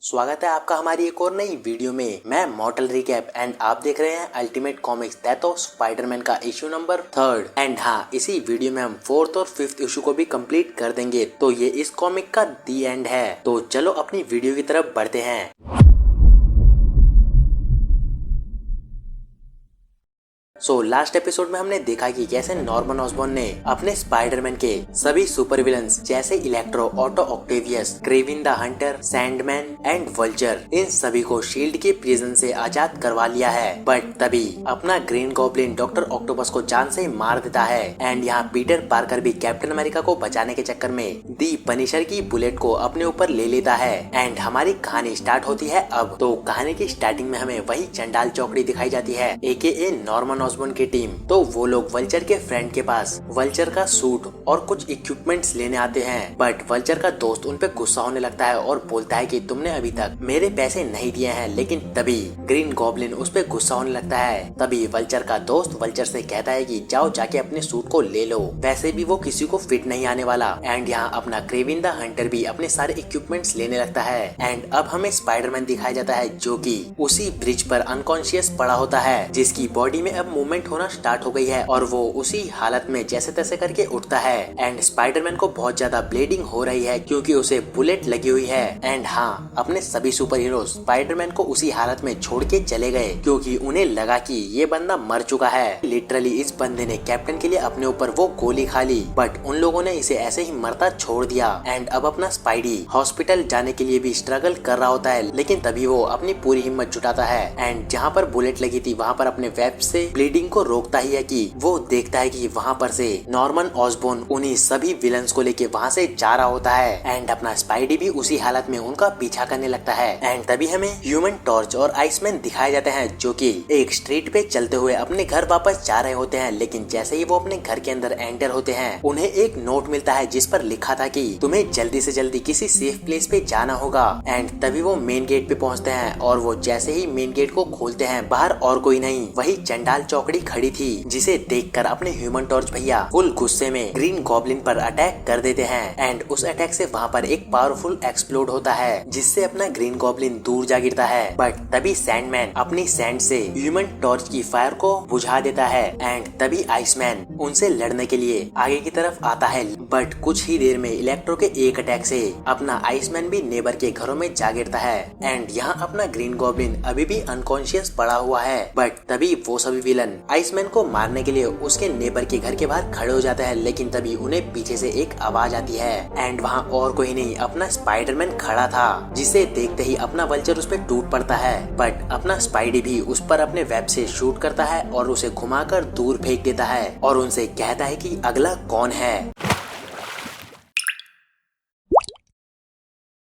स्वागत है आपका हमारी एक और नई वीडियो में। मैं मॉर्टल रिकैप एंड आप देख रहे हैं ultimate comics death of Spiderman का इशू नंबर 3 एंड हाँ, इसी वीडियो में हम 4th और 5th इशू को भी कंप्लीट कर देंगे। तो ये इस कॉमिक का दी एंड है। तो चलो अपनी वीडियो की तरफ बढ़ते हैं। लास्ट एपिसोड में हमने देखा कि कैसे नॉर्मन ऑसबॉर्न ने अपने स्पाइडरमैन के सभी सुपर विलन्स जैसे Electro, Otto Octavius, Kraven the Hunter, Sandman and Vulture, इन सभी को शील्ड के प्रिजन से आजाद करवा लिया है। बट तभी अपना ग्रीन गॉब्लिन डॉक्टर ऑक्टोपस को जान से मार देता है एंड यहाँ पीटर पार्कर भी कैप्टन अमेरिका को बचाने के चक्कर में दी पनिशर की बुलेट को अपने ऊपर ले लेता है एंड हमारी कहानी स्टार्ट होती है। अब तो कहानी की स्टार्टिंग में हमें वही चंडाल चौकड़ी दिखाई जाती है, AKA नॉर्मन ऑसबॉर्न की टीम। तो वो लोग वल्चर के फ्रेंड के पास वल्चर का सूट और कुछ इक्विपमेंट्स लेने आते हैं। बट वल्चर का दोस्त उन पे गुस्सा होने लगता है और बोलता है कि तुमने अभी तक मेरे पैसे नहीं दिए हैं। लेकिन तभी ग्रीन गॉब्लिन उस पे गुस्सा होने लगता है। तभी वल्चर का दोस्त वल्चर से कहता है कि जाओ जाके अपने सूट को ले लो, वैसे भी वो किसी को फिट नहीं आने वाला। एंड यहाँ अपना क्रेविन द हंटर भी अपने सारे इक्विपमेंट्स लेने लगता है। एंड अब हमें स्पाइडरमैन दिखाया जाता है जो कि उसी ब्रिज पर अनकॉन्शियस पड़ा होता है, जिसकी बॉडी में अब मूवमेंट होना स्टार्ट हो गई है और वो उसी हालत में जैसे तैसे करके उठता है। एंड स्पाइडरमैन को बहुत ज्यादा ब्लीडिंग हो रही है क्योंकि उसे बुलेट लगी हुई है। एंड हाँ, अपने सभी सुपर हीरो स्पाइडरमैन को उसी हालत में छोड़ के चले गए क्योंकि उन्हें लगा कि ये बंदा मर चुका है। लिटरली इस बंदे ने कैप्टन के लिए अपने ऊपर वो गोली खा ली, बट उन लोगों ने इसे ऐसे ही मरता छोड़ दिया। एंड अब अपना स्पाइडी हॉस्पिटल जाने के लिए भी स्ट्रगल कर रहा होता है, लेकिन तभी वो अपनी पूरी हिम्मत जुटाता है एंड जहाँ पर बुलेट लगी थी वहाँ पर अपने वेब से ब्लीडिंग को रोकता ही है कि वो देखता है कि वहाँ पर से नॉर्मन ऑसबॉर्न उन्हीं सभी विलन्स को लेके वहाँ से जा रहा होता है। एंड अपना स्पाइडी भी उसी हालत में उनका पीछा करने लगता है। एंड तभी हमें ह्यूमन टॉर्च और आइसमैन दिखाए जाते हैं जो कि एक स्ट्रीट पे चलते हुए अपने घर वापस जा रहे होते हैं। लेकिन जैसे ही वो अपने घर के अंदर एंटर होते हैं, उन्हें एक नोट मिलता है जिस पर लिखा था कि तुम्हें जल्दी से जल्दी किसी सेफ प्लेस पे जाना होगा। एंड तभी वो मेन गेट पे पहुँचते हैं और वो जैसे ही मेन गेट को खोलते हैं, बाहर और कोई नहीं, वही चंडाल चौकड़ी खड़ी थी, जिसे देखकर अपने ह्यूमन टॉर्च भैया फुल गुस्से में ग्रीन गॉब्लिन पर अटैक कर देते हैं। एंड उस अटैक से वहाँ पर एक पावरफुल एक्सप्लोड होता है जिससे अपना ग्रीन गॉब्लिन दूर जा गिरता है। बट तभी सैंडमैन अपनी सैंड से ह्यूमन टॉर्च की फायर को बुझा देता है। एंड तभी आइसमैन उनसे लड़ने के लिए आगे की तरफ आता है। बट कुछ ही देर में इलेक्ट्रो के एक अटैक से अपना आइसमैन भी नेबर के घरों में जा गिरता है। एंड यहाँ अपना ग्रीन गॉब्लिन अभी भी अनकॉन्शियस पड़ा हुआ है। बट तभी वो सभी विलन आइसमैन को मारने के लिए उसके नेबर के घर के बाहर खड़े हो जाते हैं। लेकिन तभी उन्हें पीछे से एक आवाज आती है एंड वहाँ और कोई नहीं, अपना स्पाइडरमैन खड़ा था, जिसे देखते ही अपना वल्चर उस पर टूट पड़ता है। बट अपना स्पाइडी भी उस पर अपने वेब से शूट करता है और उसे घुमाकर दूर फेंक देता है और उनसे कहता है कि अगला कौन है।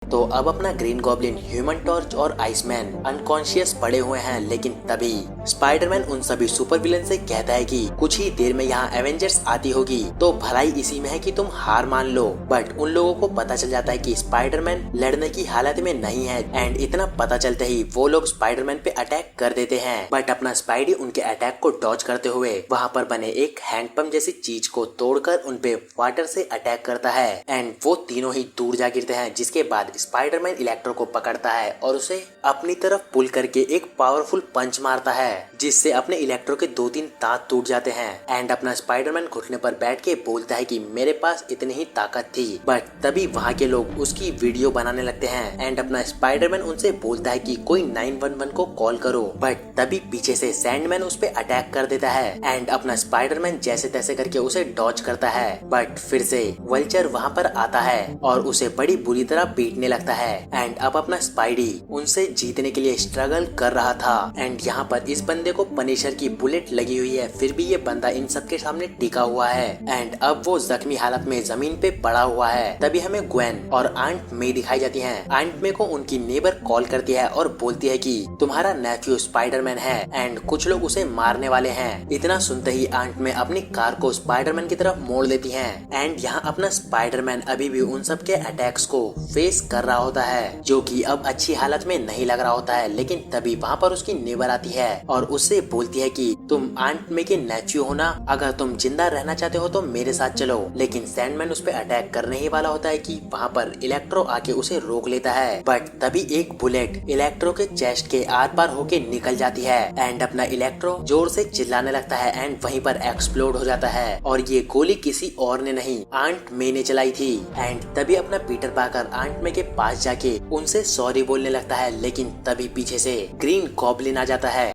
तो अब अपना ग्रीन गॉब्लिन, ह्यूमन टॉर्च और आइसमैन अनकॉन्शियस पड़े हुए हैं। लेकिन तभी स्पाइडरमैन उन सभी सुपर विलन से कहता है कि कुछ ही देर में यहाँ एवेंजर्स आती होगी, तो भलाई इसी में है कि तुम हार मान लो। बट उन लोगों को पता चल जाता है कि स्पाइडरमैन लड़ने की हालत में नहीं है। एंड इतना पता चलते ही वो लोग स्पाइडरमैन पे अटैक कर देते हैं। बट अपना स्पाइडी उनके अटैक को डॉज करते हुए वहाँ पर बने एक हैंडपंप जैसी चीज को तोड़कर उन पे वाटर से अटैक करता है। एंड वो तीनों ही दूर जा गिरते हैं, जिसके बाद स्पाइडरमैन इलेक्ट्रो को पकड़ता है और उसे अपनी तरफ पुल करके एक पावरफुल पंच मारता है, जिससे अपने इलेक्ट्रो के 2-3 दांत टूट जाते हैं। एंड अपना स्पाइडरमैन घुटने पर बैठ के बोलता है कि मेरे पास इतनी ही ताकत थी। बट तभी वहाँ के लोग उसकी वीडियो बनाने लगते हैं। एंड अपना स्पाइडरमैन उनसे बोलता है कि कोई 911 को कॉल करो। बट तभी पीछे से सैंडमैन उस पे अटैक कर देता है। एंड अपना स्पाइडरमैन जैसे तैसे करके उसे डॉज करता है। बट फिर से वल्चर वहाँ पर आता है और उसे बड़ी बुरी तरह पीटने लगता है। एंड अब अपना स्पाइडी उनसे जीतने के लिए स्ट्रगल कर रहा था। एंड यहाँ पर इस बंदे को पनिशर की बुलेट लगी हुई है, फिर भी ये बंदा इन सबके सामने टिका हुआ है। एंड अब वो जख्मी हालत में जमीन पे पड़ा हुआ है। तभी हमें ग्वेन और आंट मे दिखाई जाती हैं। आंट मे को उनकी नेबर कॉल करती है और बोलती है कि तुम्हारा नेफ्यू स्पाइडरमैन है एंड कुछ लोग उसे मारने वाले हैं। इतना सुनते ही आंट मे अपनी कार को स्पाइडरमैन की तरफ मोड़ लेती है। एंड यहाँ अपना स्पाइडरमैन अभी भी उन सब के अटैक्स को फेस कर रहा होता है, जो कि अब अच्छी हालत में नहीं लग रहा होता है। लेकिन तभी वहाँ पर उसकी नेबर आती है और उससे बोलती है कि तुम आंट मे के नेफ्यू हो ना, अगर तुम जिंदा रहना चाहते हो तो मेरे साथ चलो। लेकिन सैंडमैन उस पर अटैक करने ही वाला होता है कि वहाँ पर इलेक्ट्रो आके उसे रोक लेता है। बट तभी एक बुलेट इलेक्ट्रो के चेस्ट के आर पार होके निकल जाती है एंड अपना इलेक्ट्रो जोर से चिल्लाने लगता है एंड वहीं पर एक्सप्लोड हो जाता है। और ये गोली किसी और ने नहीं, आंट मे ने चलाई थी। एंड तभी अपना पीटर पार्कर आंट मे के पास जाके उनसे सॉरी बोलने लगता है, लेकिन तभी पीछे से ग्रीन गॉब्लिन आ जाता है।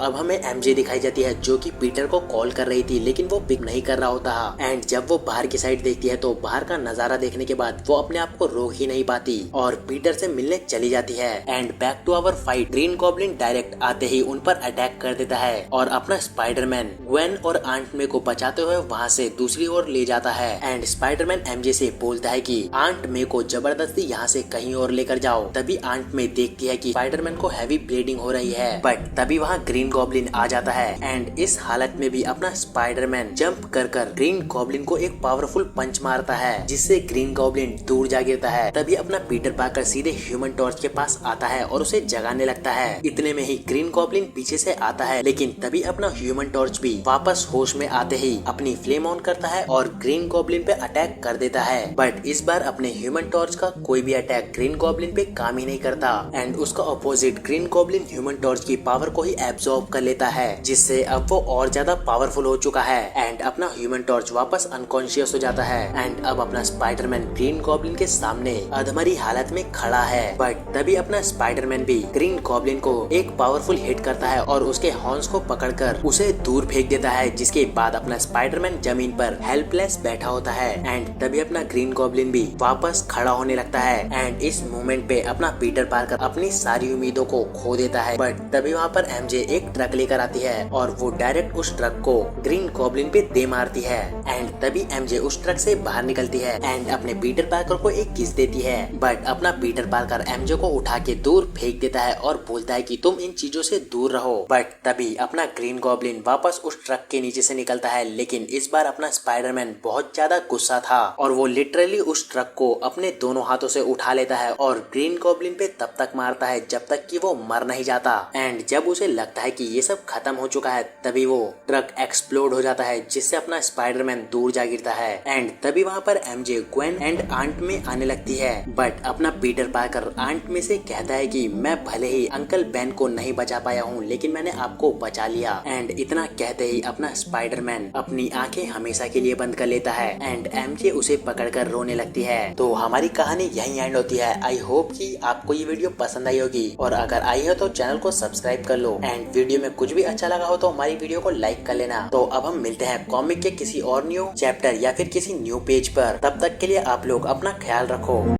अब हमें एमजे दिखाई जाती है जो कि पीटर को कॉल कर रही थी, लेकिन वो पिक नहीं कर रहा होता। एंड जब वो बाहर की साइड देखती है तो बाहर का नजारा देखने के बाद वो अपने आप को रोक ही नहीं पाती और पीटर से मिलने चली जाती है। And back to our fight, Green Goblin direct आते ही उन पर अटैक कर देता है और अपना स्पाइडरमैन ग्वेन और आंट मे को बचाते हुए वहाँ से दूसरी ओर ले जाता है। एंड स्पाइडरमैन एमजे से बोलता है कि आंट मे को जबरदस्ती यहाँ से कहीं और लेकर जाओ। तभी आंट मे देखती है कि स्पाइडरमैन को हैवी ब्लीडिंग हो रही है, बट तभी वहाँ ग्रीन गॉब्लिन आ जाता है। एंड इस हालत में भी अपना स्पाइडरमैन जंप कर ग्रीन गॉब्लिन को एक पावरफुल पंच मारता है, जिससे ग्रीन गॉब्लिन दूर जा गिरता है। तभी अपना पीटर पार्कर सीधे ह्यूमन टॉर्च के पास आता है और उसे जगाने लगता है। इतने में ही ग्रीन गॉब्लिन पीछे से आता है, लेकिन तभी अपना ह्यूमन टॉर्च भी वापस होश में आते ही अपनी फ्लेम ऑन करता है और ग्रीन गॉब्लिन पे अटैक कर देता है। बट इस बार अपने ह्यूमन टॉर्च का कोई भी अटैक ग्रीन गॉब्लिन पे काम ही नहीं करता एंड उसका opposite green goblin human torch की पावर को ही एब्सॉर्ब कर लेता है, जिससे अब वो और ज्यादा पावरफुल हो चुका है। एंड अपना ह्यूमन टॉर्च वापस अनकॉन्शियस हो जाता है एंड अब अपना स्पाइडरमैन ग्रीन गॉब्लिन के सामने अधमरी हालत में खड़ा है। बट तभी अपना स्पाइडरमैन भी ग्रीन गॉब्लिन को एक पावरफुल हिट करता है और उसके हॉर्न्स को पकड़कर उसे दूर फेंक देता है, जिसके बाद अपना स्पाइडरमैन जमीन पर हेल्पलेस बैठा होता है। एंड तभी अपना ग्रीन गॉब्लिन भी वापस खड़ा होने लगता है एंड इस मोमेंट पे अपना पीटर पार्कर अपनी सारी उम्मीदों को खो देता है। बट तभी वहाँ पर एमजे एक ट्रक लेकर आती है और वो डायरेक्ट उस ट्रक को ग्रीन गॉब्लिन पे दे मारती है। एंड तभी एमजे उस ट्रक से बाहर निकलती है एंड अपने पीटर पार्कर को एक किस देती है। बट अपना पीटर पार्कर एमजे को उठा के दूर फेंक देता है और बोलता है कि तुम इन चीजों से दूर रहो। बट तभी अपना ग्रीन गॉब्लिन वापस उस ट्रक के नीचे से निकलता है, लेकिन इस बार अपना स्पाइडरमैन बहुत ज्यादा गुस्सा था और वो लिटरली उस ट्रक को अपने दोनों हाथों से उठा लेता है और ग्रीन गॉब्लिन पे तब तक मारता है जब तक कि वो मर नहीं जाता। एंड जब उसे लगता है कि ये सब खत्म हो चुका है, तभी वो ट्रक एक्सप्लोड हो जाता है, जिससे अपना स्पाइडरमैन दूर जा गिरता है। एंड तभी वहाँ पर एमजे ग्वेन एंड आंट में आने लगती है। बट अपना पीटर पार्कर आंट में से कहता है कि मैं भले ही अंकल बेन को नहीं बचा पाया हूँ, लेकिन मैंने आपको बचा लिया। एंड इतना कहते ही अपना स्पाइडरमैन अपनी आंखें हमेशा के लिए बंद कर लेता है एंड एमजे उसे पकड़कर रोने लगती है। तो हमारी कहानी यहीं एंड होती है। आई होप कि आपको ये वीडियो पसंद आई होगी और अगर आई हो तो चैनल को सब्सक्राइब कर लो एंड वीडियो में कुछ भी अच्छा लगा हो तो हमारी वीडियो को लाइक कर लेना। तो अब हम मिलते हैं कॉमिक के किसी और न्यू चैप्टर या फिर किसी न्यू पेज पर। तब तक के लिए आप लोग अपना ख्याल रखो।